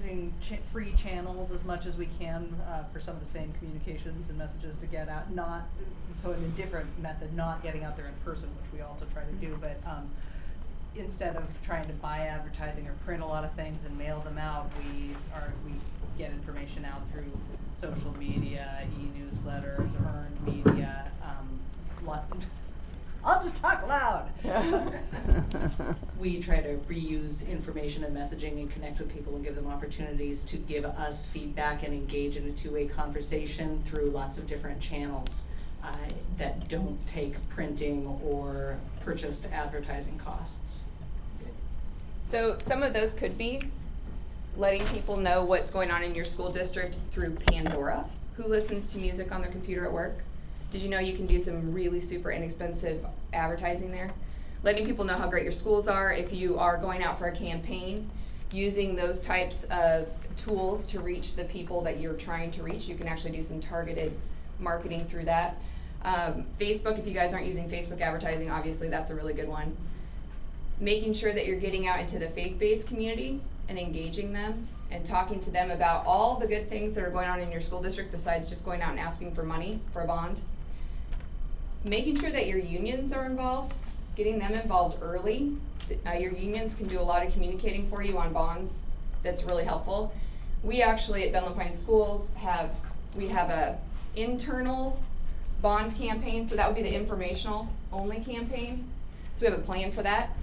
using free channels as much as we can for some of the same communications and messages to get out, not, so in a different method, not getting out there in person, which we also try to do, but instead of trying to buy advertising or print a lot of things and mail them out, we get information out through social media, e-newsletters, earned media. I'll just talk loud. We try to reuse information and messaging and connect with people and give them opportunities to give us feedback and engage in a two-way conversation through lots of different channels that don't take printing or purchased advertising costs. So some of those could be letting people know what's going on in your school district through Pandora. Who listens to music on their computer at work? Did you know you can do some really super inexpensive advertising there? Letting people know how great your schools are if you are going out for a campaign, using those types of tools to reach the people that you're trying to reach. You can actually do some targeted marketing through that. Facebook, if you guys aren't using Facebook advertising, obviously that's a really good one. Making sure that you're getting out into the faith-based community and engaging them and talking to them about all the good things that are going on in your school district besides just going out and asking for money for a bond. Making sure that your unions are involved, getting them involved early. Your unions can do a lot of communicating for you on bonds. That's really helpful. We actually at Benland Pines Schools have a internal bond campaign, so that would be the informational only campaign. So we have a plan for that.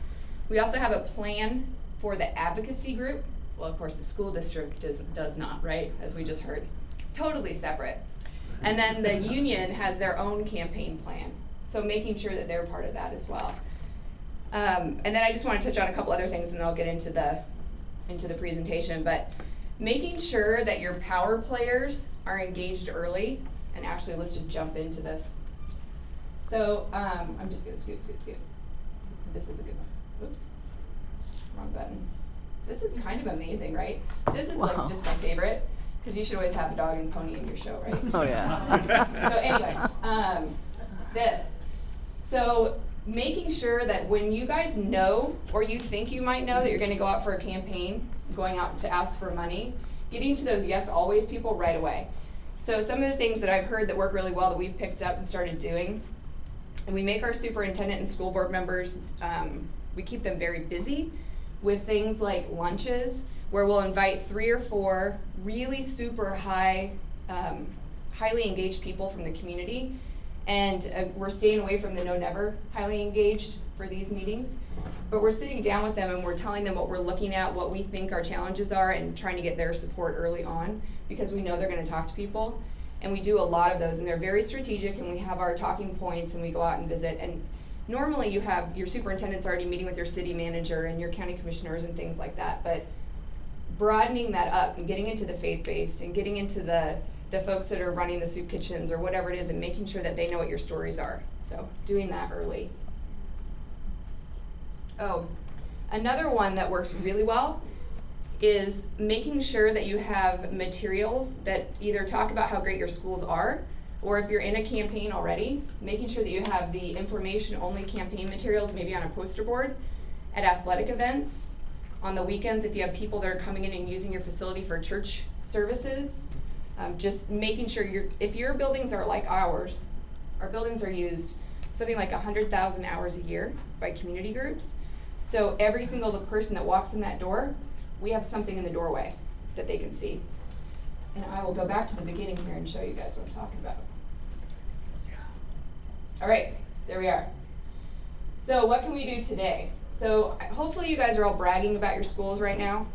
We also have a plan for the advocacy group. Well, of course, the school district does not, right? As we just heard. Totally separate. And then the union has their own campaign plan. So making sure that they're part of that as well. And then I just want to touch on a couple other things and then I'll get into the presentation. But making sure that your power players are engaged early. And actually, let's just jump into this. So I'm just going to scoot. This is a good one. Oops. Wrong button. This is kind of amazing, right? This is like just my favorite, because you should always have a dog and pony in your show, right? Oh yeah. So anyway, this. So making sure that when you guys know, or you think you might know that you're going to go out for a campaign, going out to ask for money, getting to those yes always people right away. So some of the things that I've heard that work really well that we've picked up and started doing, and we make our superintendent and school board members, we keep them very busy with things like lunches, where we'll invite 3 or 4 really super highly engaged people from the community. And we're staying away from the no-never highly engaged for these meetings. But we're sitting down with them and we're telling them what we're looking at, what we think our challenges are, and trying to get their support early on, because we know they're going to talk to people. And we do a lot of those, and they're very strategic, and we have our talking points, and we go out and visit. And normally you have your superintendent's already meeting with your city manager and your county commissioners and things like that. But broadening that up and getting into the faith-based and getting into the folks that are running the soup kitchens or whatever it is, and making sure that they know what your stories are. So doing that early. Oh, another one that works really well is making sure that you have materials that either talk about how great your schools are, or if you're in a campaign already, making sure that you have the information-only campaign materials maybe on a poster board at athletic events, on the weekends if you have people that are coming in and using your facility for church services. Just making sure if your buildings are like ours, our buildings are used something like 100,000 hours a year by community groups. So every single person that walks in that door, we have something in the doorway that they can see. And I will go back to the beginning here and show you guys what I'm talking about. All right, there we are. So what can we do today? So hopefully you guys are all bragging about your schools right now,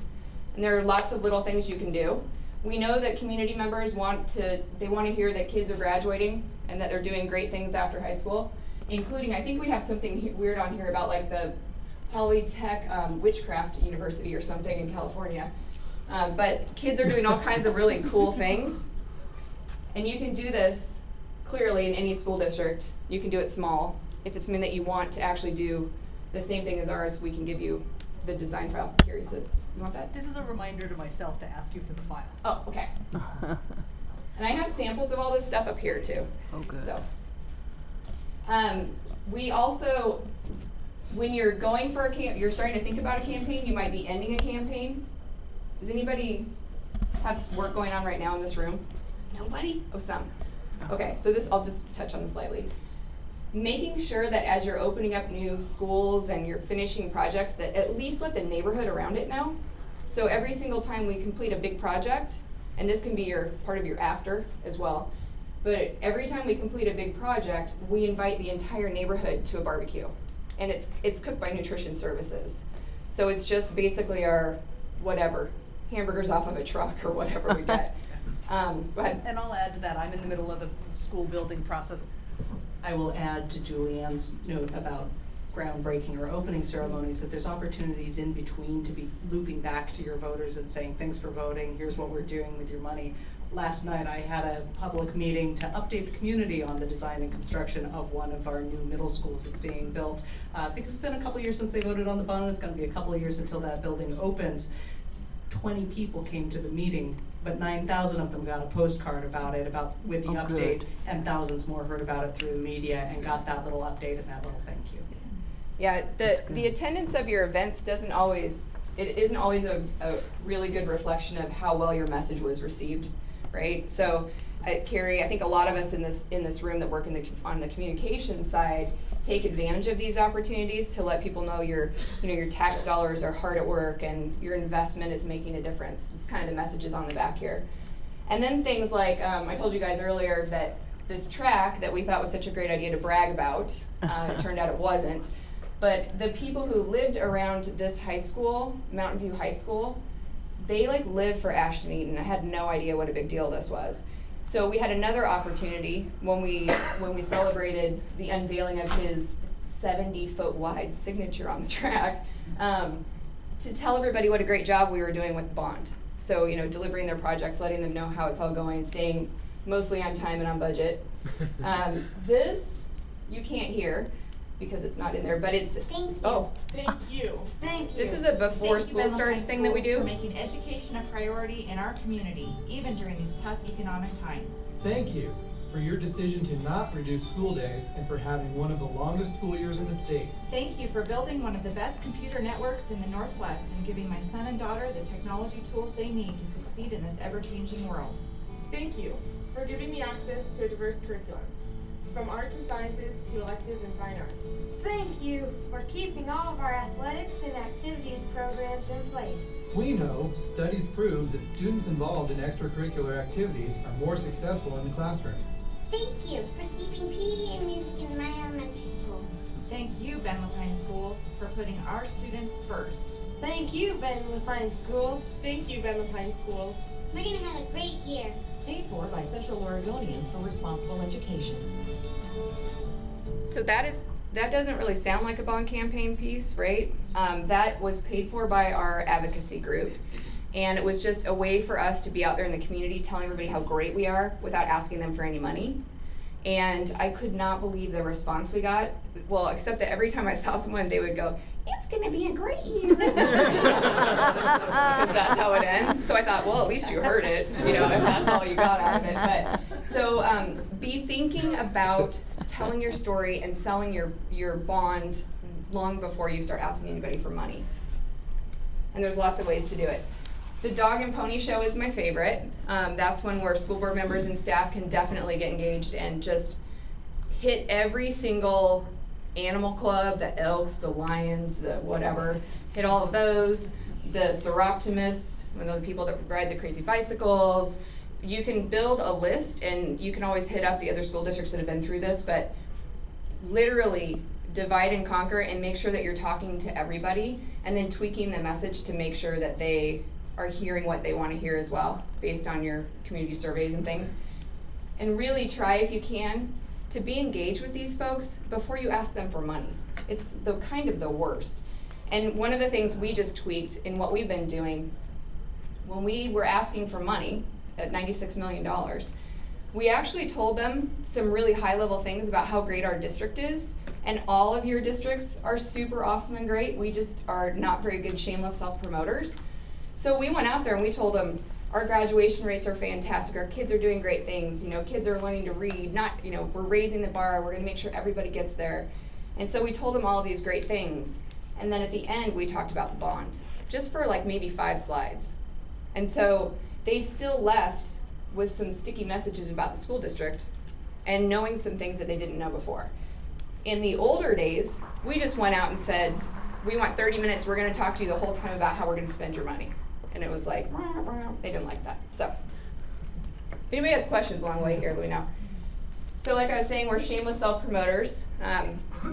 and there are lots of little things you can do. We know that community members want to hear that kids are graduating and that they're doing great things after high school, including, I think we have something weird on here about like the Polytech Witchcraft University or something in California. But kids are doing all kinds of really cool things. And you can do this clearly in any school district. You can do it small. If it's something that you want to actually do the same thing as ours, we can give you the design file. Here he says, you want that? This is a reminder to myself to ask you for the file. Oh, okay. And I have samples of all this stuff up here too. Oh, good. So, we also, when you're going for you're starting to think about a campaign, you might be ending a campaign. Does anybody have work going on right now in this room? Nobody? Oh, some. Okay, so I'll just touch on this slightly. Making sure that as you're opening up new schools and you're finishing projects, that at least let the neighborhood around it know. So every single time we complete a big project, and this can be part of your after as well, but every time we complete a big project, we invite the entire neighborhood to a barbecue. And it's cooked by Nutrition Services. So it's just basically our whatever, hamburgers off of a truck or whatever we get. Go ahead. And I'll add to that, I'm in the middle of a school building process. I will add to Julianne's note about groundbreaking or opening ceremonies, that there's opportunities in between to be looping back to your voters and saying, thanks for voting, here's what we're doing with your money. Last night I had a public meeting to update the community on the design and construction of one of our new middle schools that's being built, because it's been a couple years since they voted on the bond, and it's gonna be a couple of years until that building opens. 20 people came to the meeting, but 9,000 of them got a postcard about it, with the update, good. and thousands more heard about it through the media and got that little update and that little thank you. Yeah, the attendance of your events isn't always a really good reflection of how well your message was received, right? So, Carrie, I think a lot of us in this room that work on the communication side take advantage of these opportunities to let people know your tax dollars are hard at work and your investment is making a difference. It's kind of the messages on the back here. And then things like, I told you guys earlier that this track that we thought was such a great idea to brag about, it turned out it wasn't. But the people who lived around this high school, Mountain View High School, they live for Ashton Eaton. I had no idea what a big deal this was. So we had another opportunity when we celebrated the unveiling of his 70-foot wide signature on the track, to tell everybody what a great job we were doing with Bond. So, delivering their projects, letting them know how it's all going, staying mostly on time and on budget. This you can't hear because it's not in there, but it's Thank you. oh. Thank you. Thank you. This is a before school starts thing that we do. For making education a priority in our community, even during these tough economic times. Thank you for your decision to not reduce school days and for having one of the longest school years in the state. Thank you for building one of the best computer networks in the Northwest and giving my son and daughter the technology tools they need to succeed in this ever-changing world. Thank you for giving me access to a diverse curriculum, from arts and sciences to electives and fine arts. Thank you for keeping all of our athletics and activities programs in place. We know studies prove that students involved in extracurricular activities are more successful in the classroom. Thank you for keeping PE and music in my elementary school. Thank you, Ben Lapine Schools, for putting our students first. Thank you, Ben Lapine Schools. Thank you, Ben Lapine Schools. We're going to have a great year. Paid for by Central Oregonians for Responsible Education. So that doesn't really sound like a bond campaign piece, right? That was paid for by our advocacy group. And it was just a way for us to be out there in the community telling everybody how great we are without asking them for any money. And I could not believe the response we got. Well, except that every time I saw someone, they would go, "It's gonna be a great year." Because that's how it ends. So I thought, well, at least you heard it, if that's all you got out of it. But so be thinking about telling your story and selling your bond long before you start asking anybody for money. And there's lots of ways to do it. The dog and pony show is my favorite. That's one where school board members and staff can definitely get engaged and just hit every single animal club, the elks, the lions, the whatever, hit all of those, the Seroptimists, the people that ride the crazy bicycles. You can build a list, and you can always hit up the other school districts that have been through this, but literally divide and conquer and make sure that you're talking to everybody and then tweaking the message to make sure that they are hearing what they want to hear as well, based on your community surveys and things. And really try, if you can, to be engaged with these folks before you ask them for money. It's the kind of the worst. And one of the things we just tweaked in what we've been doing, when we were asking for money at $96 million, we actually told them some really high-level things about how great our district is, and all of your districts are super awesome and great. We just are not very good shameless self-promoters. So we went out there and we told them, our graduation rates are fantastic, our kids are doing great things, kids are learning to read, we're raising the bar, we're gonna make sure everybody gets there. And so we told them all of these great things. And then at the end, we talked about the bond, just for maybe 5 slides. And so they still left with some sticky messages about the school district and knowing some things that they didn't know before. In the older days, we just went out and said, we want 30 minutes, we're gonna talk to you the whole time about how we're gonna spend your money. And it was like, they didn't like that. So, if anybody has questions along the way here, let me know. So like I was saying, we're shameless self-promoters.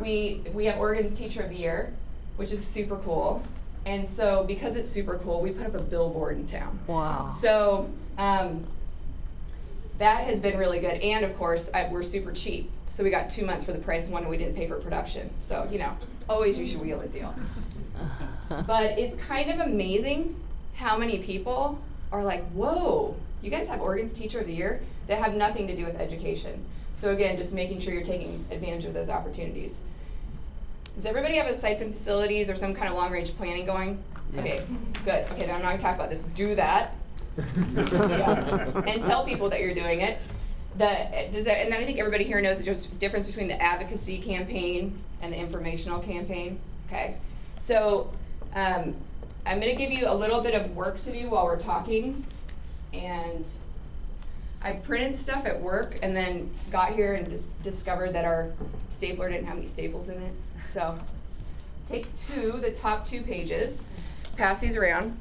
We have Oregon's Teacher of the Year, which is super cool. And so because it's super cool, we put up a billboard in town. Wow. So that has been really good. And of course, we're super cheap. So we got 2 months for the price of one and we didn't pay for production. So, you know, always use your wheel and deal. But it's kind of amazing how many people are like, whoa, you guys have Oregon's Teacher of the Year that have nothing to do with education. So again, just making sure you're taking advantage of those opportunities. Does everybody have a sites and facilities or some kind of long-range planning going? Yeah. Okay, good. Okay, then I'm not gonna talk about this. Do that. Yeah. And tell people that you're doing it. And then I think everybody here knows the difference between the advocacy campaign and the informational campaign. Okay, so I'm gonna give you a little bit of work to do while we're talking. And I printed stuff at work and then got here and just discovered that our stapler didn't have any staples in it. So take the top 2 pages, pass these around.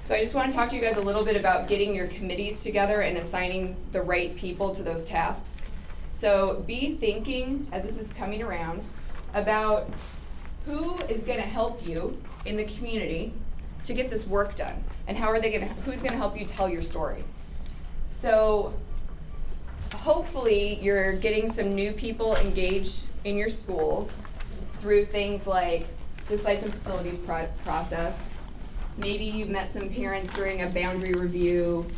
So I just want to talk to you guys a little bit about getting your committees together and assigning the right people to those tasks. So be thinking, as this is coming around, about who is going to help you in the community to get this work done, and who's going to help you tell your story. So hopefully you're getting some new people engaged in your schools through things like the sites and facilities process. Maybe you've met some parents during a boundary review,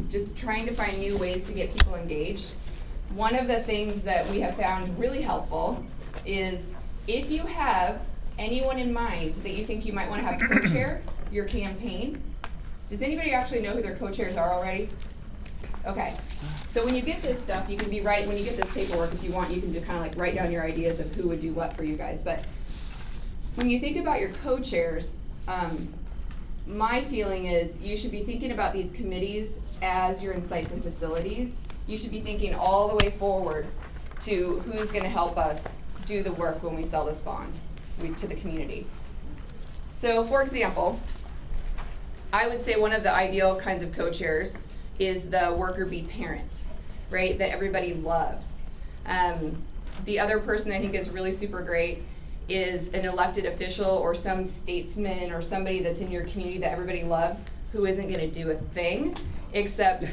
just trying to find new ways to get people engaged. One of the things that we have found really helpful is if you have anyone in mind that you think you might want to have co-chair your campaign. Does anybody actually know who their co-chairs are already? Okay, so when you get this stuff, you can be when you get this paperwork, if you want, you can do kind of like write down your ideas of who would do what for you guys. But when you think about your co-chairs, my feeling is you should be thinking about these committees as you're in sites and facilities. You should be thinking all the way forward to who's going to help us do the work when we sell this bond to the community. So for example, I would say one of the ideal kinds of co-chairs is the worker bee parent, right, that everybody loves. The other person I think is really super great is an elected official or some statesman or somebody that's in your community that everybody loves who isn't going to do a thing except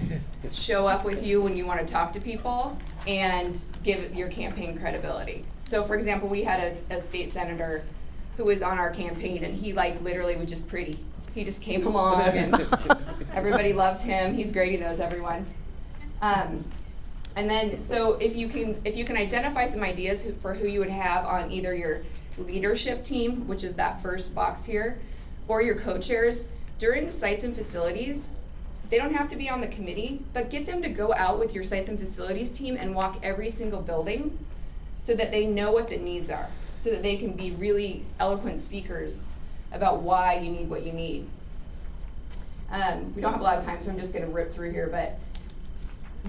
show up with you when you want to talk to people and give your campaign credibility. So for example, we had a state senator who was on our campaign, and he like literally was just pretty. He just came along and everybody loved him. He's great, he knows everyone. And then, so if you can identify some ideas for who you would have on either your leadership team, which is that first box here, or your co-chairs, during sites and facilities, they don't have to be on the committee, but get them to go out with your sites and facilities team and walk every single building so that they know what the needs are, so that they can be really eloquent speakers about why you need what you need. We don't have a lot of time, so I'm just gonna rip through here, but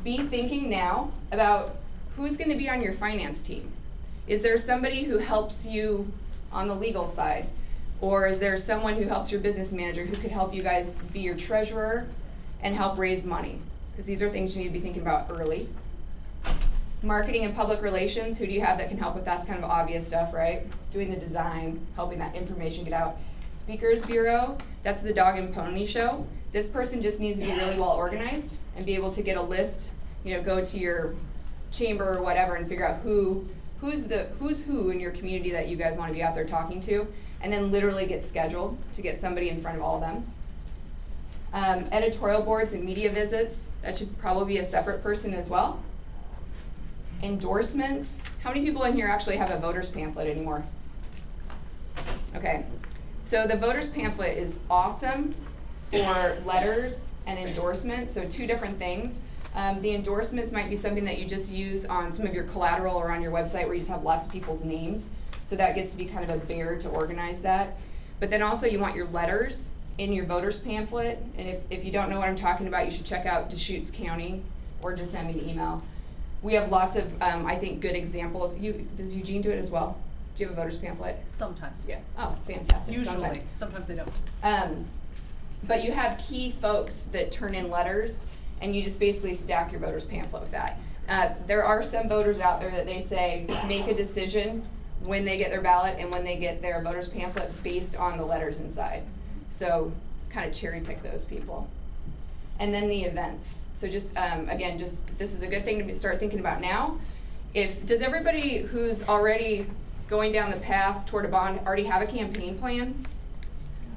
be thinking now about who's gonna be on your finance team. Is there somebody who helps you on the legal side? Or is there someone who helps your business manager who could help you guys be your treasurer and help raise money? Because these are things you need to be thinking about early. Marketing and public relations, who do you have that can help with that's kind of obvious stuff, right? Doing the design, helping that information get out. Speakers Bureau, that's the dog and pony show. This person just needs to be really well organized and be able to get a list, go to your chamber or whatever and figure out who's who in your community that you guys want to be out there talking to, and then literally get scheduled to get somebody in front of all of them. Editorial boards and media visits, that should probably be a separate person as well. Endorsements, how many people in here actually have a voter's pamphlet anymore? Okay, so the voter's pamphlet is awesome for letters and endorsements, so 2 different things. The endorsements might be something that you just use on some of your collateral or on your website where you just have lots of people's names, so that gets to be kind of a bear to organize that. But then also you want your letters in your voters pamphlet, and if you don't know what I'm talking about, you should check out Deschutes County or just send me an email. We have lots of, I think, good examples. Does Eugene do it as well? Do you have a voters pamphlet? Sometimes. Yeah. Oh, fantastic. Usually. Sometimes they don't. But you have key folks that turn in letters, and you just basically stack your voters pamphlet with that. There are some voters out there that they say make a decision when they get their ballot and when they get their voters pamphlet based on the letters inside. So kind of cherry pick those people. And then the events. So just, again, this is a good thing to start thinking about now. Does everybody who's already going down the path toward a bond already have a campaign plan?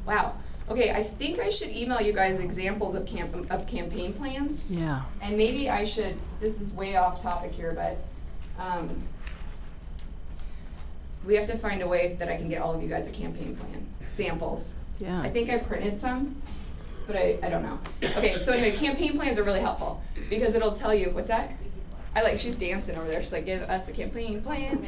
Wow. Okay, I think I should email you guys examples of campaign plans. Yeah. And maybe I should, this is way off topic here, but we have to find a way that I can get all of you guys a campaign plan. Samples. Yeah. I think I printed some, but I don't know. Okay, so anyway, campaign plans are really helpful because it'll tell you, what's that? She's dancing over there. She's like, give us a campaign plan.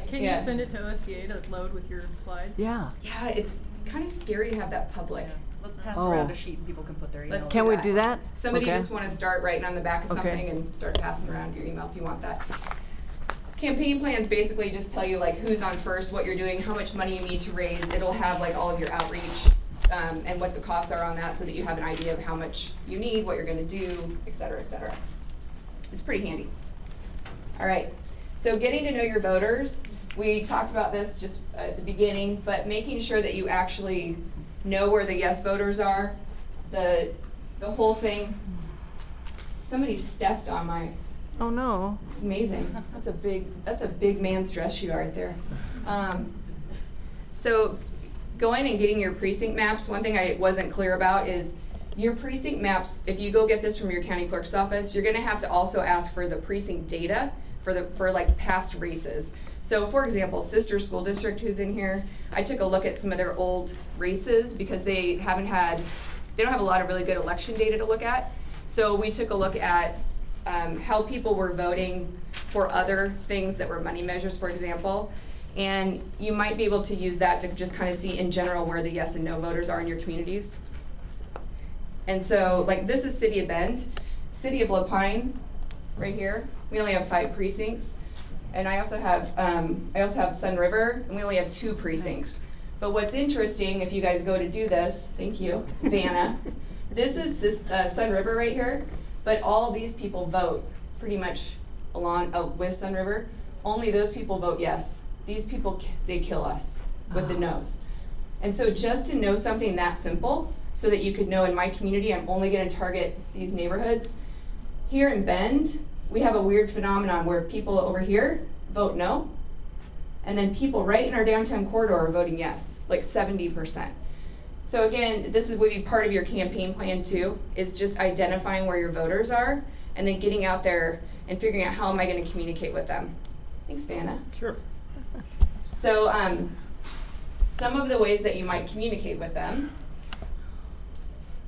Can you send it to OSDA to load with your slides? Yeah. Yeah, it's kind of scary to have that public. Yeah. Let's pass around a sheet and people can put their emails. Can we do that? Somebody Okay. just want to start writing on the back of something Okay. and start passing around your email if you want that. Campaign plans basically just tell you like who's on first, what you're doing, how much money you need to raise. It'll have like all of your outreach and what the costs are on that so that you have an idea of how much you need, what you're going to do, et cetera, et cetera. It's pretty handy. All right, so getting to know your voters. We talked about this just at the beginning, but making sure that you actually know where the yes voters are. The whole thing. Somebody stepped on my. Oh no. It's amazing. That's a big man's dress shoe right there. So going and getting your precinct maps, one thing I wasn't clear about is your precinct maps, if you go get this from your county clerk's office, you're gonna have to also ask for the precinct data for like past races. So for example, Sister School District who's in here, I took a look at some of their old races because they don't have a lot of really good election data to look at. So we took a look at how people were voting for other things that were money measures, for example. And you might be able to use that to just kind of see in general where the yes and no voters are in your communities. And so, like, this is City of Bend. City of Lapine, right here, we only have 5 precincts. And I also have Sun River, and we only have 2 precincts. But what's interesting, if you guys go to do this, thank you, Vanna, this is Sun River right here, but all these people vote pretty much along with Sun River. Only those people vote yes. These people, they kill us with the no's. And so just to know something that simple, so that you could know in my community, I'm only gonna target these neighborhoods. Here in Bend, we have a weird phenomenon where people over here vote no, and then people right in our downtown corridor are voting yes, like 70%. So again, this would be part of your campaign plan too, is just identifying where your voters are, and then getting out there and figuring out how am I gonna communicate with them. Thanks, Vanna. Sure. So some of the ways that you might communicate with them.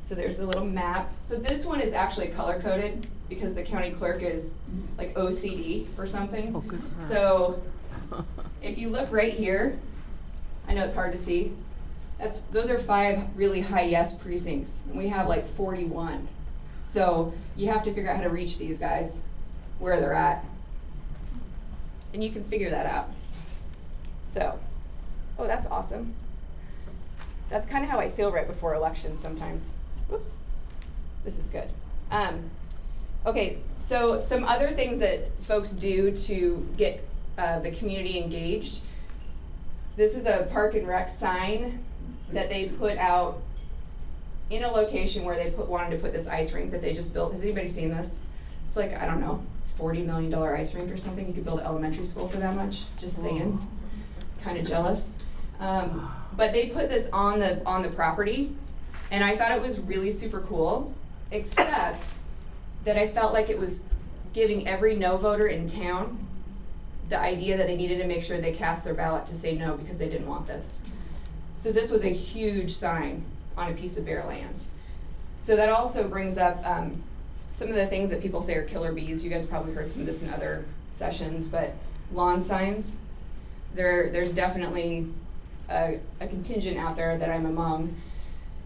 So there's the little map. So this one is actually color-coded because the county clerk is like OCD or something. Oh, good for her. So if you look right here, I know it's hard to see. Those are 5 really high yes precincts, and we have like 41. So you have to figure out how to reach these guys, where they're at. And you can figure that out. So, oh, that's awesome. That's kind of how I feel right before elections sometimes. Whoops, this is good. Okay, so some other things that folks do to get the community engaged. This is a park and rec sign that they put out in a location where they wanted to put this ice rink that they just built. Has anybody seen this? It's like, I don't know, $40 million ice rink or something. You could build an elementary school for that much, just saying. Kind of jealous. But they put this on the property, and I thought it was really super cool, except that I felt like it was giving every no voter in town the idea that they needed to make sure they cast their ballot to say no because they didn't want this. So this was a huge sign on a piece of bare land. So that also brings up some of the things that people say are killer bees. You guys probably heard some of this in other sessions, but lawn signs. There's definitely a contingent out there that I'm among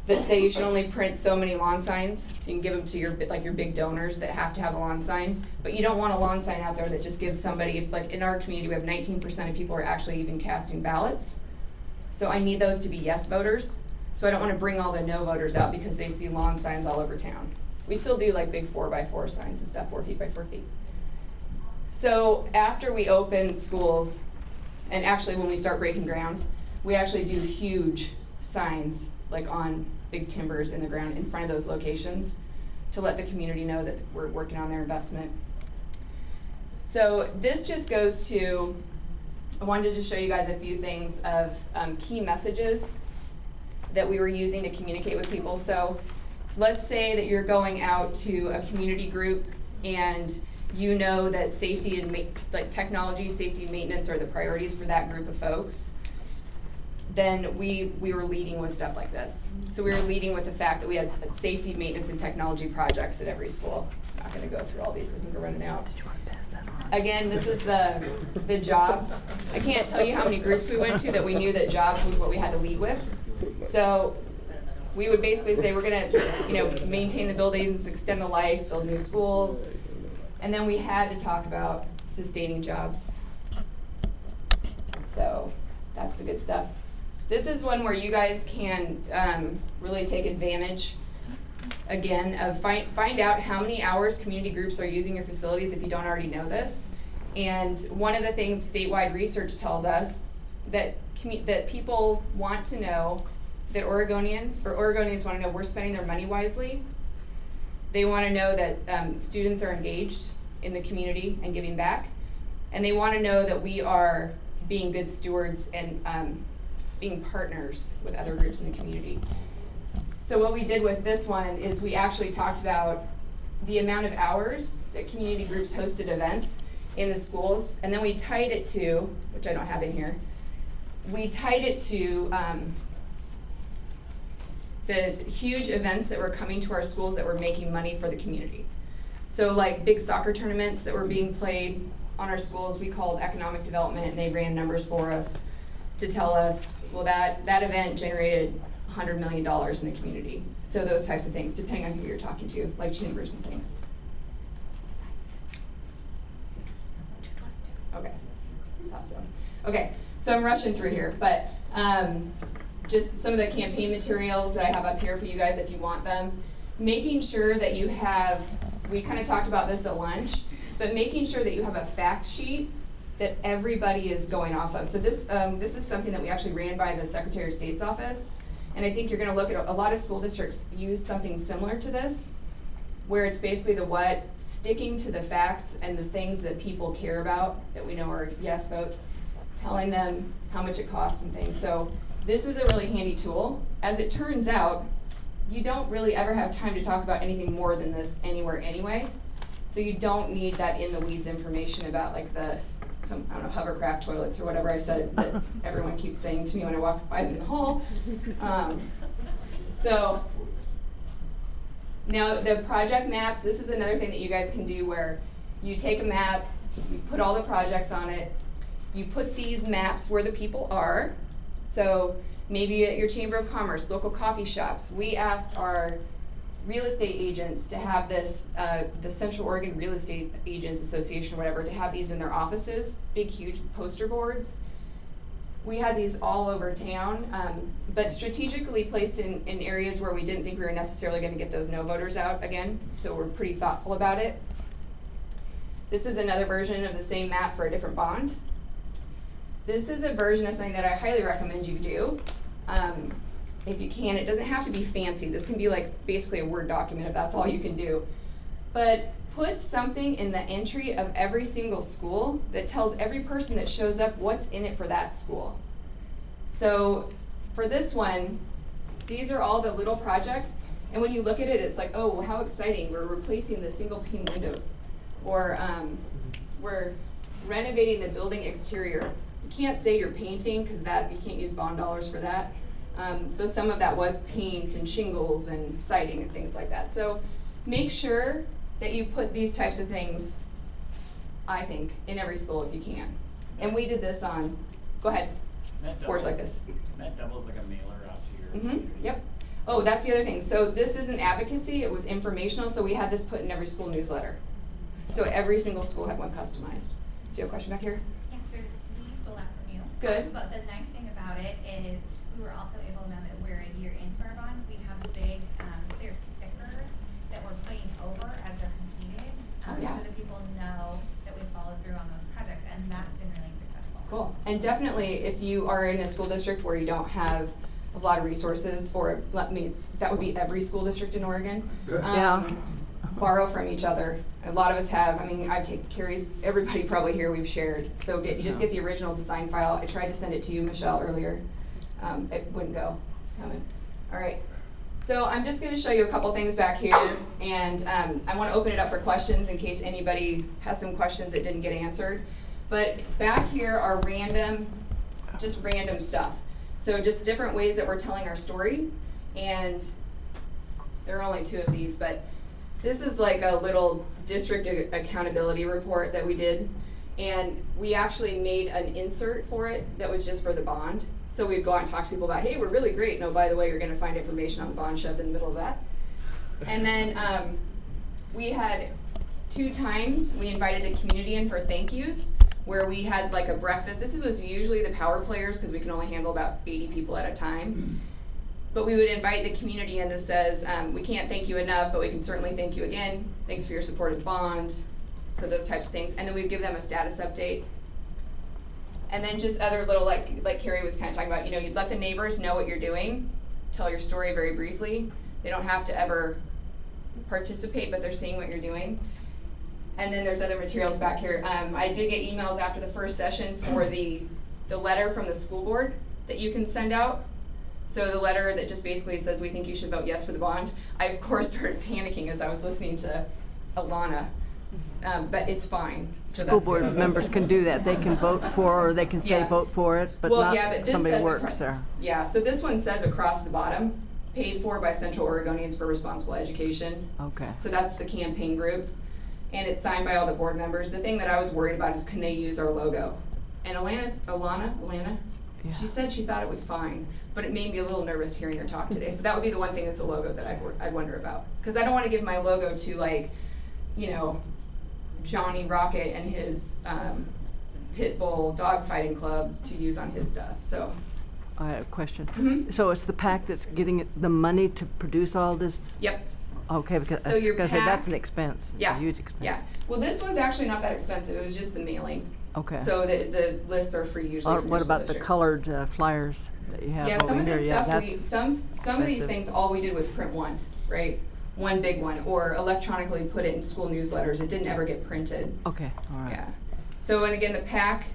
that say you should only print so many lawn signs. You can give them to your big donors that have to have a lawn sign, but you don't want a lawn sign out there that just gives somebody, if like in our community we have 19% of people are actually even casting ballots. So I need those to be yes voters. So I don't want to bring all the no voters out because they see lawn signs all over town. We still do like big 4x4 signs and stuff, 4 feet by 4 feet. So after we open schools, and actually when we start breaking ground, we actually do huge signs like on big timbers in the ground in front of those locations to let the community know that we're working on their investment. So this just goes to, I wanted to show you guys a few things of key messages that we were using to communicate with people. So let's say that you're going out to a community group and you know that safety and like technology, safety, and maintenance are the priorities for that group of folks. Then we were leading with stuff like this. So we were leading with the fact that we had safety, maintenance, and technology projects at every school. I'm not going to go through all these, I think we're running out. Again, this is the jobs. I can't tell you how many groups we went to that we knew that jobs was what we had to lead with. So we would basically say we're going to, maintain the buildings, extend the life, build new schools, and then we had to talk about sustaining jobs. So that's the good stuff. This is one where you guys can really take advantage, again, of find out how many hours community groups are using your facilities if you don't already know this. And one of the things statewide research tells us that people want to know, that Oregonians want to know we're spending their money wisely. They want to know that students are engaged in the community and giving back. And they want to know that we are being good stewards and being partners with other groups in the community. So what we did with this one is we actually talked about the amount of hours that community groups hosted events in the schools, and then we tied it to, which I don't have in here, we tied it to the huge events that were coming to our schools that were making money for the community. So like big soccer tournaments that were being played on our schools, we called economic development, and they ran numbers for us to tell us, well, that event generated $100 million in the community. So those types of things, depending on who you're talking to, like chambers and things. Okay, thought so. Okay, so I'm rushing through here, but just some of the campaign materials that I have up here for you guys if you want them. Making sure that you have, we kind of talked about this at lunch, but making sure that you have a fact sheet that everybody is going off of. So this is something that we actually ran by the Secretary of State's office, and I think you're going to look at a lot of school districts use something similar to this, where it's basically the what, sticking to the facts and the things that people care about, that we know are yes votes, telling them how much it costs and things. So this is a really handy tool. As it turns out, you don't really ever have time to talk about anything more than this anywhere anyway. So you don't need that in the weeds information about like some hovercraft toilets or whatever I said that everyone keeps saying to me when I walk by them in the hall. So now the project maps, this is another thing that you guys can do where you take a map, you put all the projects on it, you put these maps where the people are. So maybe at your Chamber of Commerce, local coffee shops, we asked our real estate agents to have this, the Central Oregon Real Estate Agents Association or whatever, to have these in their offices, big huge poster boards. We had these all over town, but strategically placed in areas where we didn't think we were necessarily going to get those no voters out again, so we're pretty thoughtful about it. This is another version of the same map for a different bond. This is a version of something that I highly recommend you do. If you can, it doesn't have to be fancy. This can be like basically a Word document if that's all you can do. But put something in the entry of every single school that tells every person that shows up what's in it for that school. So for this one, these are all the little projects, and when you look at it, it's like, oh, how exciting, we're replacing the single pane windows, or we're renovating the building exterior. You can't say you're painting because you can't use bond dollars for that. So some of that was paint and shingles and siding and things like that. So make sure that you put these types of things, I think, in every school if you can. And we did this on, go ahead, boards like this. That doubles like a mailer out to your community. Yep. Oh, that's the other thing. So this isn't advocacy, it was informational, so we had this put in every school newsletter. So every single school had one customized. Do you have a question back here? Yeah, so we stole that from you. Good. But the nice thing about it is we were also able, now that we're a year into our bond, we have big clear stickers that we're putting over as they're completed. Oh, yeah. So that people know that we followed through on those projects, and that's been really successful. Cool. And definitely, if you are in a school district where you don't have a lot of resources, or that would be every school district in Oregon. Yeah. Borrow from each other. A lot of us have, I mean, I've taken Carrie's, everybody probably here we've shared. So you just get the original design file. I tried to send it to you, Michelle, earlier. It wouldn't go. It's coming. All right. So I'm just going to show you a couple things back here, and I want to open it up for questions in case anybody has some questions that didn't get answered. But back here are just random stuff. So just different ways that we're telling our story, and there are only 2 of these, but this is like a little district accountability report that we did, and we actually made an insert for it that was just for the bond. So we'd go out and talk to people about, hey, we're really great. No, by the way, you're going to find information on the bond shoved in the middle of that. And then we had 2 times we invited the community in for thank yous, where we had like a breakfast. This was usually the power players because we can only handle about 80 people at a time. But we would invite the community in that says, we can't thank you enough, but we can certainly thank you again. Thanks for your support of the bond. So those types of things. And then we'd give them a status update. And then just other little, like Carrie was kind of talking about, you'd let the neighbors know what you're doing, tell your story very briefly. They don't have to ever participate, but they're seeing what you're doing. And then there's other materials back here. I did get emails after the first session for the letter from the school board that you can send out. So the letter that just basically says, we think you should vote yes for the bond. I, of course, started panicking as I was listening to Alana, but it's fine. So School board members can do that. They can vote for, or they can say vote for it, but not but this somebody says works there. Yeah, so this one says across the bottom, paid for by Central Oregonians for Responsible Education. Okay. So that's the campaign group, and it's signed by all the board members. The thing that I was worried about is, can they use our logo? And Alana, Yeah. she said she thought it was fine, but it made me a little nervous hearing her talk today. So that would be the one thing is the logo that I'd wonder about. Because I don't want to give my logo to Johnny Rocket and his pit bull dogfighting club to use on his stuff. So I have a question. Mhm. So it's the PAC that's getting the money to produce all this? Yep. Okay, because So your that's PAC an expense. Yeah. A huge expense. Yeah. Well, this one's actually not that expensive. It was just the mailing. Okay. So the lists are free usually. From What your school about the district. colored flyers that you have Yeah, over some of here? this Yeah, stuff that's some of these expensive. things, all we did was print one, right? One big one, or electronically put it in school newsletters. It didn't ever get printed. Okay, all right. Yeah. So, and again, the PAC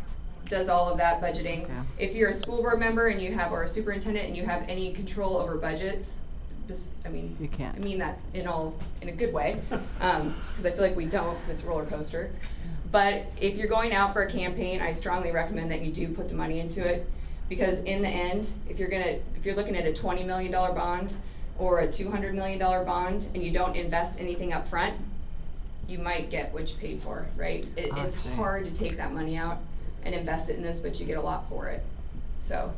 does all of that budgeting. Okay. If you're a school board member and or a superintendent and you have any control over budgets, You can't. I mean that in a good way, because I feel like we don't, because it's a roller coaster. But if you're going out for a campaign, I strongly recommend that you do put the money into it, because in the end, if you're looking at a $20 million bond or a $200 million bond, and you don't invest anything up front, you might get what you paid for, right? It's hard to take that money out and invest it in this, but you get a lot for it. So,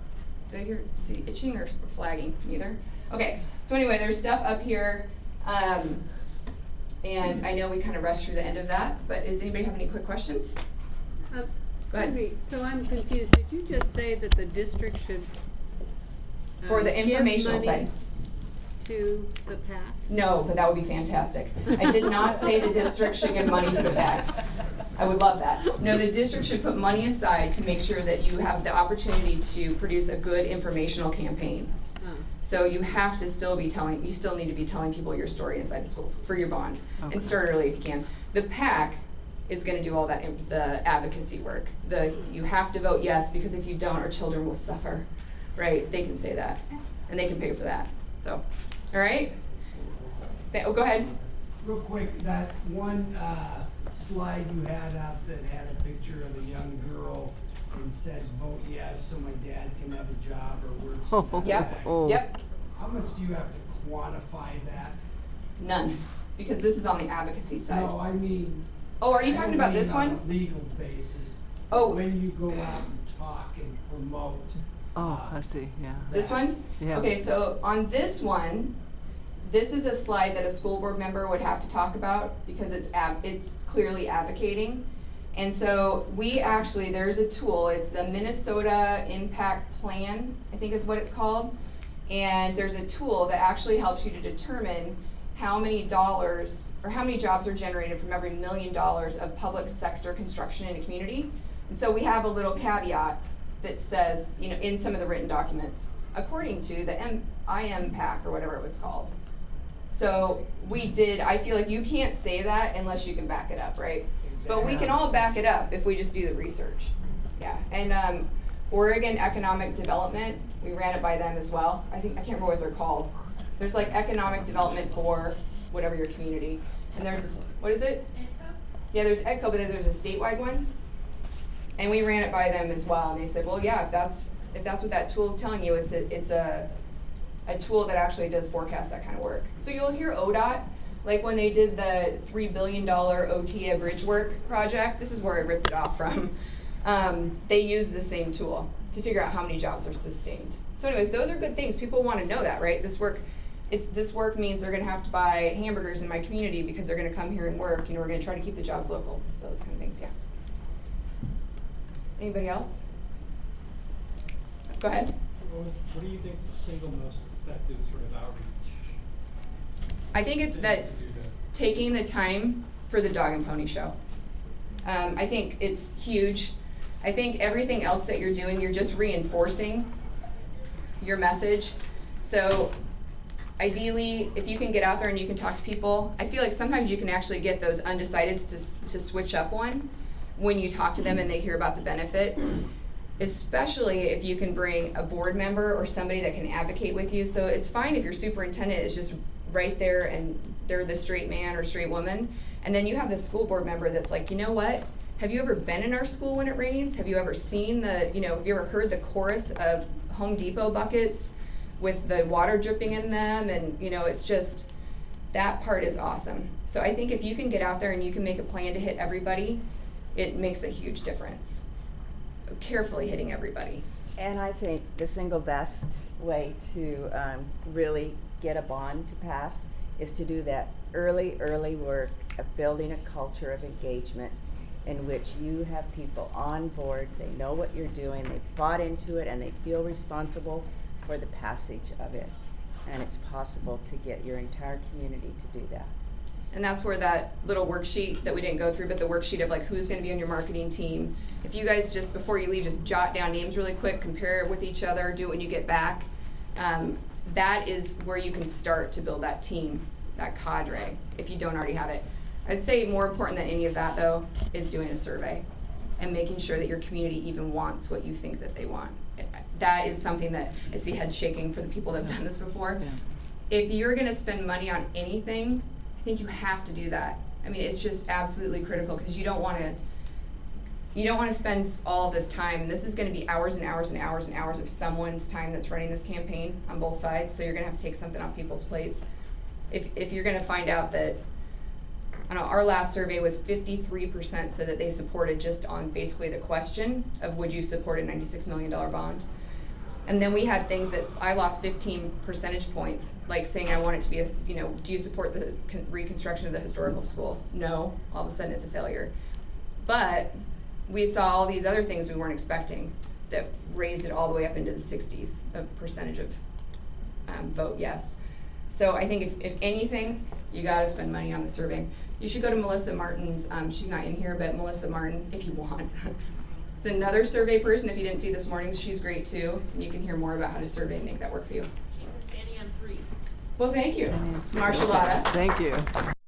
did I hear itching or flagging? Neither. Okay. So anyway, there's stuff up here. And I know we kind of rushed through the end of that, but does anybody have any quick questions? Go ahead. So I'm confused. Did you just say that the district should For the informational give money side. to the PAC? No, but that would be fantastic. I did not say the district should give money to the PAC. I would love that. No, the district should put money aside to make sure that you have the opportunity to produce a good informational campaign. So you have to still need to be telling people your story inside the schools for your bond. Okay. And start early if you can. The PAC is going to do all that, the advocacy work. You have to vote yes, because if you don't, our children will suffer, right? They can say that, and they can pay for that. So, all right? Go ahead. Real quick, that one slide you had up that had a picture of a young girl and says vote yes so my dad can have a job or words to that Yep. effect. Yep. How much do you have to quantify that? None, because this is on the advocacy side. No, I mean. Oh, are you talking about this on one? a legal basis. Oh. When you go out and talk and promote. Oh, I see, yeah. This one? Yeah. Okay, so on this one, this is a slide that a school board member would have to talk about because it's clearly advocating. And so we actually, there's a tool, it's the Minnesota Impact Plan, I think is what it's called. And there's a tool that actually helps you to determine how many dollars or how many jobs are generated from every $1 million of public sector construction in a community. And so we have a little caveat that says, you know, in some of the written documents, according to the IMPAC or whatever it was called. So I feel like you can't say that unless you can back it up, right? But we can all back it up if we just do the research. Yeah, and Oregon Economic Development, we ran it by them as well. I can't remember what they're called. There's like economic development for whatever your community. And there's this, what is it? EDCO? Yeah, there's EDCO, but then there's a statewide one. And we ran it by them as well, and they said, well, yeah, if that's what that tool is telling you, it's a tool that actually does forecast that kind of work. So you'll hear ODOT, like when they did the $3 billion OTA bridge work project, this is where I ripped it off from. They use the same tool to figure out how many jobs are sustained. So anyways, those are good things. People want to know that, right? This work means they're going to have to buy hamburgers in my community because they're going to come here and work. You know, we're going to try to keep the jobs local. So those kind of things, yeah. Anybody else? Go ahead. What do you think is the single most effective sort of outreach? I think it's that taking the time for the dog and pony show. I think it's huge. I think everything else that you're doing, you're just reinforcing your message. So ideally, if you can get out there and you can talk to people, I feel like sometimes you can actually get those undecideds to switch up one when you talk to them and they hear about the benefit, especially if you can bring a board member or somebody that can advocate with you. So it's fine if your superintendent is just right there and they're the straight man or straight woman, and then you have the school board member that's like, you know what? Have you ever been in our school when it rains? Have you ever seen have you ever heard the chorus of Home Depot buckets with the water dripping in them? And it's just, that part is awesome. So I think if you can get out there and you can make a plan to hit everybody, it makes a huge difference. Carefully hitting everybody. And I think the single best way to really get a bond to pass is to do that early work of building a culture of engagement in which you have people on board, they know what you're doing, they've bought into it, and they feel responsible for the passage of it. And it's possible to get your entire community to do that. And that's where that little worksheet that we didn't go through, but the worksheet of like who's going to be on your marketing team. If you guys just, before you leave, just jot down names really quick, compare it with each other, do it when you get back. That is where you can start to build that team, that cadre, if you don't already have it. I'd say more important than any of that, though, is doing a survey and making sure that your community even wants what you think that they want. That is something that I see heads shaking for the people that have done this before. Yeah. If you're going to spend money on anything, I think you have to do that. I mean, it's just absolutely critical because you don't want to spend all this time. This is going to be hours and hours and hours and hours of someone's time that's running this campaign on both sides. So you're going to have to take something off people's plates. If you're going to find out that, I don't know, our last survey was 53% said that they supported just on basically the question of would you support a $96 million bond. And then we had things that I lost 15 percentage points, like saying I want it to be do you support the reconstruction of the historical school? No, all of a sudden it's a failure. But we saw all these other things we weren't expecting that raised it all the way up into the 60s of percentage of vote yes. So I think if anything, you gotta spend money on the survey. You should go to Melissa Martin's, she's not in here, but Melissa Martin, if you want. It's another survey person, if you didn't see this morning, she's great too. And you can hear more about how to survey and make that work for you. She's standing on 3. Well, thank you, Marshallata. Thank you.